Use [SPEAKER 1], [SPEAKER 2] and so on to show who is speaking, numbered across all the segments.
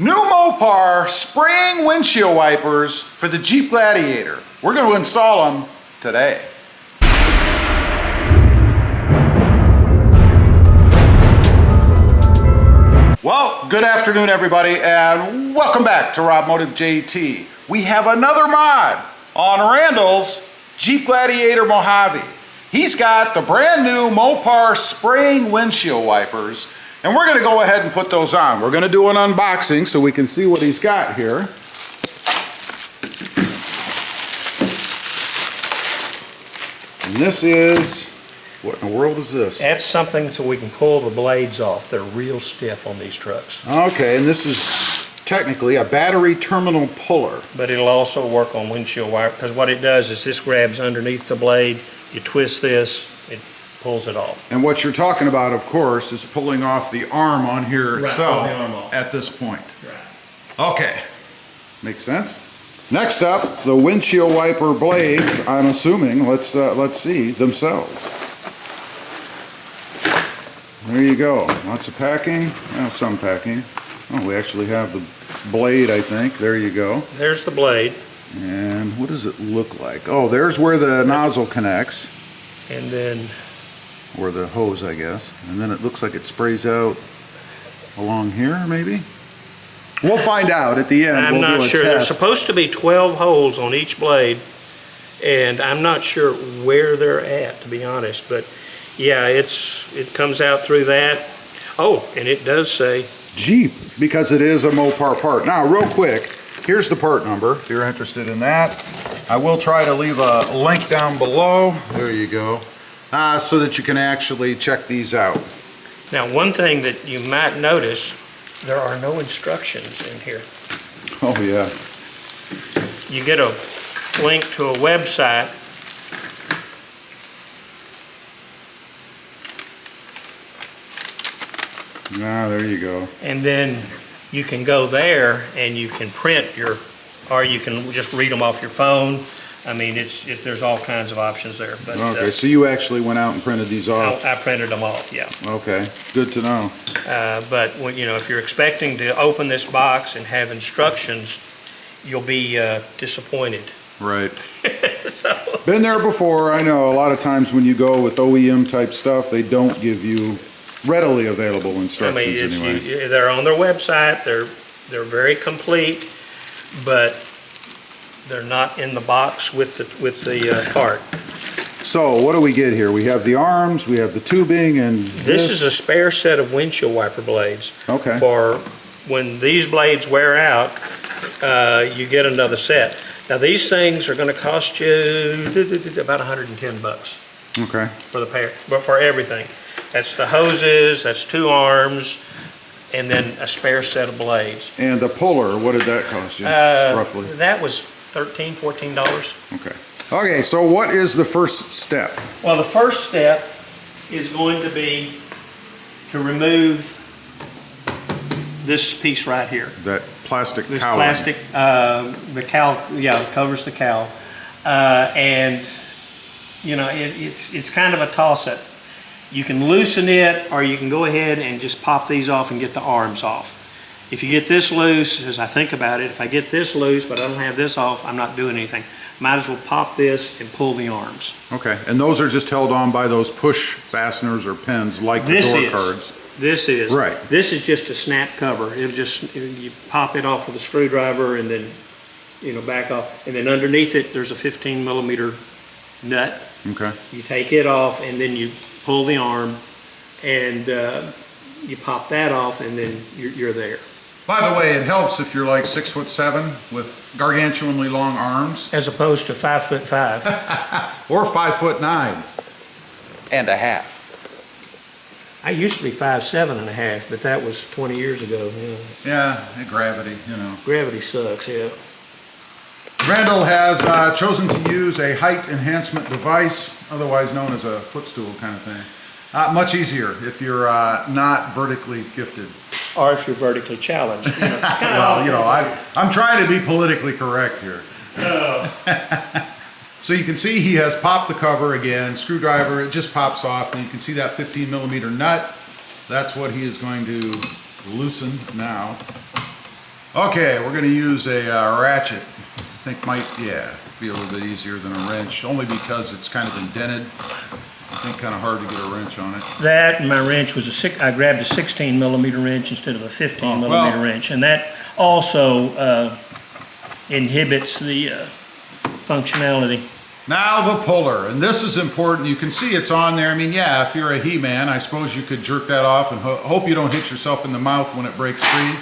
[SPEAKER 1] New Mopar spring windshield wipers for the Jeep Gladiator. We're going to install them today. Well, good afternoon everybody and welcome back to Rob Motive JT. We have another mod on Randall's Jeep Gladiator Mojave. He's got the brand new Mopar spring windshield wipers. And we're going to go ahead and put those on. We're going to do an unboxing so we can see what he's got here. And this is, what in the world is this?
[SPEAKER 2] That's something so we can pull the blades off. They're real stiff on these trucks.
[SPEAKER 1] Okay, and this is technically a battery terminal puller.
[SPEAKER 2] But it'll also work on windshield wiper, because what it does is this grabs underneath the blade, you twist this, it pulls it off.
[SPEAKER 1] And what you're talking about, of course, is pulling off the arm on here itself at this point.
[SPEAKER 2] Right.
[SPEAKER 1] Okay, makes sense. Next up, the windshield wiper blades. I'm assuming. Let's see themselves. There you go. Lots of packing. Well, some packing. Oh, we actually have the blade. I think. There you go.
[SPEAKER 2] There's the blade.
[SPEAKER 1] And what does it look like? Oh, there's where the nozzle connects.
[SPEAKER 2] And then.
[SPEAKER 1] Or the hose, I guess. And then it looks like it sprays out along here, maybe? We'll find out at the end.
[SPEAKER 2] I'm not sure. There's supposed to be 12 holes on each blade, and I'm not sure where they're at, to be honest. But yeah, it comes out through that. Oh, and it does say
[SPEAKER 1] Jeep, because it is a Mopar part. Now, real quick, here's the part number if you're interested in that. I will try to leave a link down below. There you go. So that you can actually check these out.
[SPEAKER 2] Now, one thing that you might notice, there are no instructions in here.
[SPEAKER 1] Oh yeah.
[SPEAKER 2] You get a link to a website.
[SPEAKER 1] Ah, there you go.
[SPEAKER 2] And then you can go there and you can print your, or you can just read them off your phone. I mean, there's all kinds of options there. But,
[SPEAKER 1] okay, so you actually went out and printed these off?
[SPEAKER 2] I printed them off, yeah.
[SPEAKER 1] Okay, good to know.
[SPEAKER 2] But when, you know, if you're expecting to open this box and have instructions, you'll be disappointed.
[SPEAKER 1] Right.
[SPEAKER 2] So,
[SPEAKER 1] been there before. I know a lot of times when you go with OEM type stuff, they don't give you readily available instructions.
[SPEAKER 2] I mean,
[SPEAKER 1] anyway.
[SPEAKER 2] They're on their website. They're very complete, but they're not in the box with the part.
[SPEAKER 1] So what do we get here? We have the arms, we have the tubing, and
[SPEAKER 2] this is a spare set of windshield wiper blades.
[SPEAKER 1] Okay.
[SPEAKER 2] For when these blades wear out, you get another set. Now these things are going to cost you about 110 bucks.
[SPEAKER 1] Okay.
[SPEAKER 2] For the pair, but for everything. That's the hoses, that's 2 arms, and then a spare set of blades.
[SPEAKER 1] And the puller, what did that cost you, roughly?
[SPEAKER 2] That was $13, $14.
[SPEAKER 1] Okay. Okay, so what is the first step?
[SPEAKER 2] Well, the first step is going to be to remove this piece right here.
[SPEAKER 1] That plastic
[SPEAKER 2] this
[SPEAKER 1] cowling.
[SPEAKER 2] Plastic, the cowl, yeah, covers the cowl. And, you know, it's kind of a toss-up. You can loosen it, or you can go ahead and just pop these off and get the arms off. If you get this loose, as I think about it, if I get this loose but I don't have this off, I'm not doing anything. Might as well pop this and pull the arms. Okay,
[SPEAKER 1] and those are just held on by those push fasteners or pins like the door cards.
[SPEAKER 2] This is.
[SPEAKER 1] Right.
[SPEAKER 2] This is just a snap cover. It'll just, you pop it off with a screwdriver and then, you know, back off. And then underneath it, there's a 15mm nut.
[SPEAKER 1] Okay.
[SPEAKER 2] You take it off and then you pull the arm and you pop that off and then you're there.
[SPEAKER 1] By the way, it helps if you're like 6'7" with gargantuanly long arms.
[SPEAKER 2] As opposed to 5'5".
[SPEAKER 1] Or 5'9" and a half.
[SPEAKER 2] I used to be 5'7.5", but that was 20 years ago.
[SPEAKER 1] Yeah, gravity, you know.
[SPEAKER 2] Gravity sucks, yeah.
[SPEAKER 1] Randall has chosen to use a height enhancement device, otherwise known as a footstool kind of thing. Much easier if you're not vertically gifted.
[SPEAKER 2] Or if you're vertically challenged. You know,
[SPEAKER 1] well, you know, I'm trying to be politically correct here. So you can see he has popped the cover again, screwdriver, it just pops off, and you can see that 15mm nut. That's what he is going to loosen now. Okay, we're going to use a ratchet. I think might, yeah, be a little bit easier than a wrench, only because it's kind of indented. I think kind of hard to get a wrench on it.
[SPEAKER 2] That and my wrench was I grabbed a 16 millimeter wrench instead of a 15 millimeter wrench, and that also inhibits the functionality.
[SPEAKER 1] Now the puller, and this is important. You can see it's on there. I mean, yeah, if you're a He-Man, I suppose you could jerk that off and hope you don't hit yourself in the mouth when it breaks free.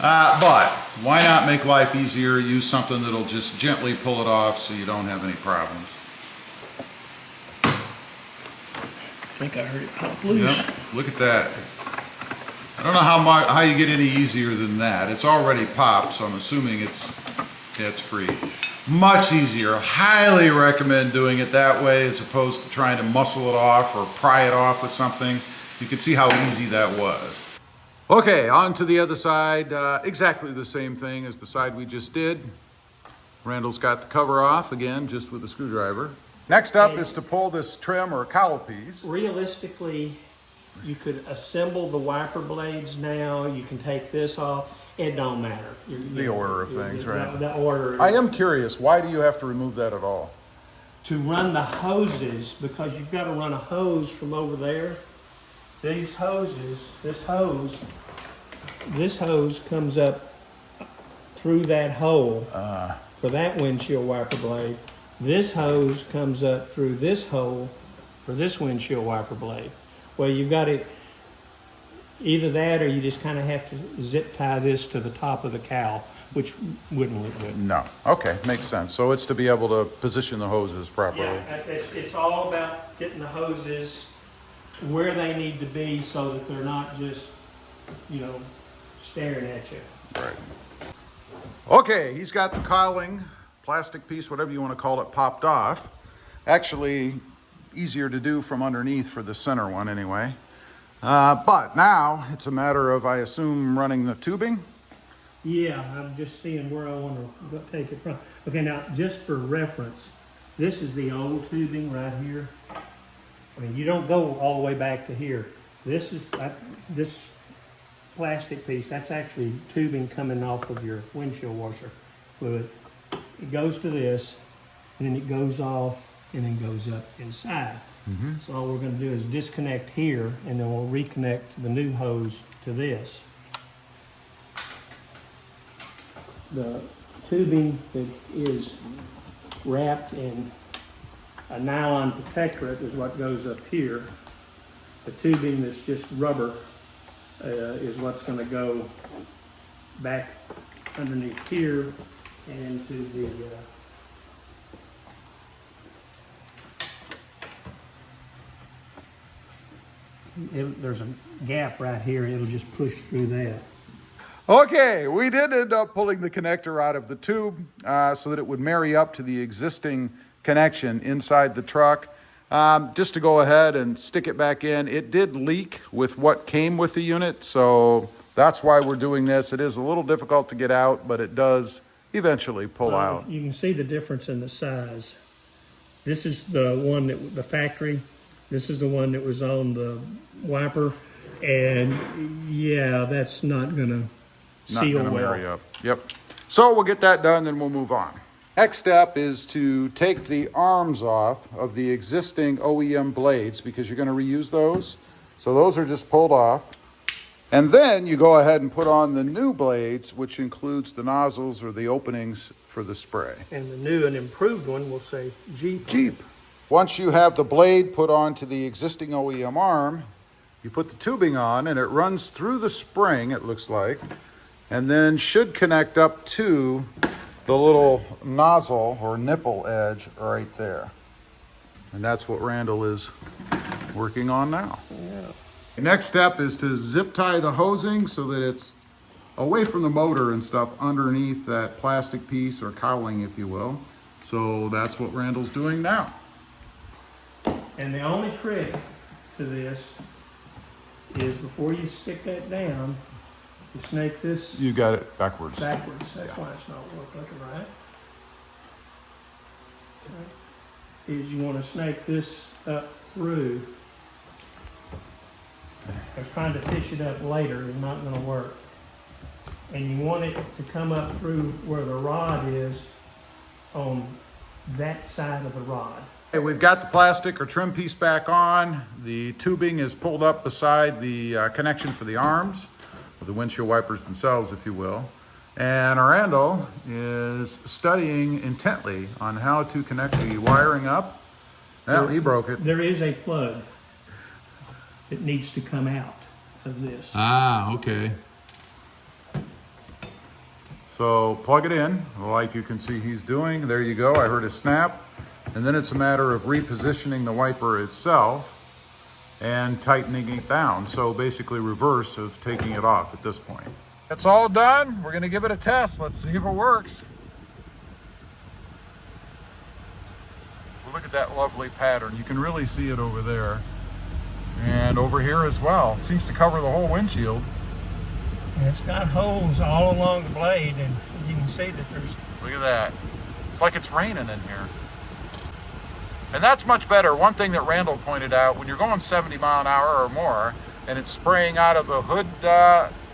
[SPEAKER 1] But why not make life easier? Use something that'll just gently pull it off so you don't have any problems.
[SPEAKER 2] I think I heard it pop loose.
[SPEAKER 1] Yep, look at that. I don't know how you get any easier than that. It's already popped, so I'm assuming it's free. Much easier. Highly recommend doing it that way as opposed to trying to muscle it off or pry it off with something. You can see how easy that was. Okay, on to the other side. Exactly the same thing as the side we just did. Randall's got the cover off again, just with a screwdriver. Next up is to pull this trim or cowl piece.
[SPEAKER 2] Realistically, you could assemble the wiper blades now. You can take this off. It don't matter.
[SPEAKER 1] The order of things, right?
[SPEAKER 2] The order.
[SPEAKER 1] I am curious, why do you have to remove that at all?
[SPEAKER 2] To run the hoses, because you've got to run a hose from over there. These hoses, this hose comes up through that hole for that windshield wiper blade. This hose comes up through this hole for this windshield wiper blade. Well, you've got to either that or you just kind of have to zip tie this to the top of the cowl, which wouldn't look good.
[SPEAKER 1] No. Okay, makes sense. So it's to be able to position the hoses properly.
[SPEAKER 2] Yeah, it's all about getting the hoses where they need to be so that they're not just, staring at you.
[SPEAKER 1] Right. Okay, he's got the cowling, plastic piece, whatever you want to call it, popped off. Actually, easier to do from underneath for the center one anyway. But now it's a matter of, I assume, running the tubing.
[SPEAKER 2] Yeah, I'm just seeing where I want to take it from. Okay, now just for reference, this is the old tubing right here. I mean, you don't go all the way back to here. This is this plastic piece. That's actually tubing coming off of your windshield washer fluid. It goes to this, and then it goes off, and then goes up inside. Mm-hmm. So all we're going to do is disconnect here, and then we'll reconnect the new hose to this. The tubing that is wrapped in a nylon protectorate is what goes up here. The tubing that's just rubber is what's going to go back underneath here and to the there's a gap right here. It'll just push through that.
[SPEAKER 1] Okay, we did end up pulling the connector out of the tube so that it would marry up to the existing connection inside the truck. Just to go ahead and stick it back in. It did leak with what came with the unit, so that's why we're doing this. It is a little difficult to get out, but it does eventually pull out.
[SPEAKER 2] You can see the difference in the size. This is the one that the factory. This is the one that was on the wiper, and yeah, that's not gonna seal well.
[SPEAKER 1] Marry up. Yep. So we'll get that done, then we'll move on. Next step is to take the arms off of the existing OEM blades because you're going to reuse those. So those are just pulled off. And then you go ahead and put on the new blades, which includes the nozzles or the openings for the spray.
[SPEAKER 2] And the new and improved one will say Jeep.
[SPEAKER 1] Jeep. Once you have the blade put onto the existing OEM arm, you put the tubing on and it runs through the spring, it looks like, and then should connect up to the little nozzle or nipple edge right there. And that's what Randall is working on now.
[SPEAKER 2] Yeah.
[SPEAKER 1] The next step is to zip tie the hosing so that it's away from the motor and stuff underneath that plastic piece or cowling, if you will. So that's what Randall's doing now.
[SPEAKER 2] And the only trick to this is before you stick that down, you snake this
[SPEAKER 1] You got it backwards.
[SPEAKER 2] backwards. That's why it's not looking right. Okay. Is you want to snake this up through. Because trying to fish it up later is not going to work. and you want it to come up through where the rod is on that side of the rod.
[SPEAKER 1] Okay, we've got the plastic or trim piece back on. The tubing is pulled up beside the connection for the arms, or the windshield wipers themselves, if you will. And Randall is studying intently on how to connect the wiring up. Well, he broke it.
[SPEAKER 2] There is a plug that needs to come out of this.
[SPEAKER 1] Ah, okay. So plug it in, like you can see he's doing. There you go, I heard a snap. And then it's a matter of repositioning the wiper itself and tightening it down. So basically reverse of taking it off at this point. It's all done. We're gonna give it a test. Let's see if it works. Well, look at that lovely pattern. You can really see it over there. And over here as well. Seems to cover the whole windshield.
[SPEAKER 2] And it's got holes all along the blade, and you can see that there's...
[SPEAKER 1] Look at that. It's like it's raining in here. And that's much better. One thing that Randall pointed out, when you're going 70 mile an hour or more, and it's spraying out of the hood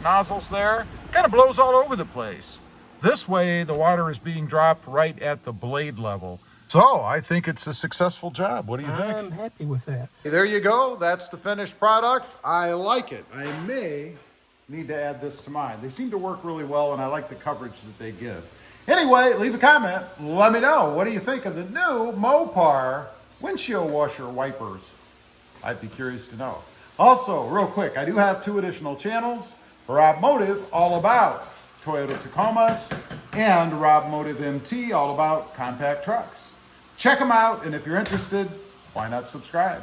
[SPEAKER 1] nozzles there, it kind of blows all over the place. This way, the water is being dropped right at the blade level. So, I think it's a successful job. What do you think?
[SPEAKER 2] I'm happy with that.
[SPEAKER 1] There you go. That's the finished product. I like it. I may need to add this to mine. They seem to work really well, and I like the coverage that they give. Anyway, leave a comment. Let me know. What do you think of the new Mopar windshield washer wipers? I'd be curious to know. Also, real quick, I do have 2 additional channels. Rob Motive, all about Toyota Tacomas, and Rob Motive MT, all about compact trucks. Check them out, and if you're interested, why not subscribe?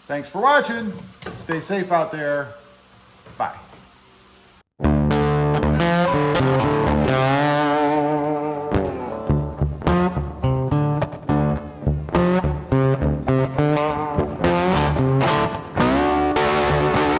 [SPEAKER 1] Thanks for watching. Stay safe out there. Bye.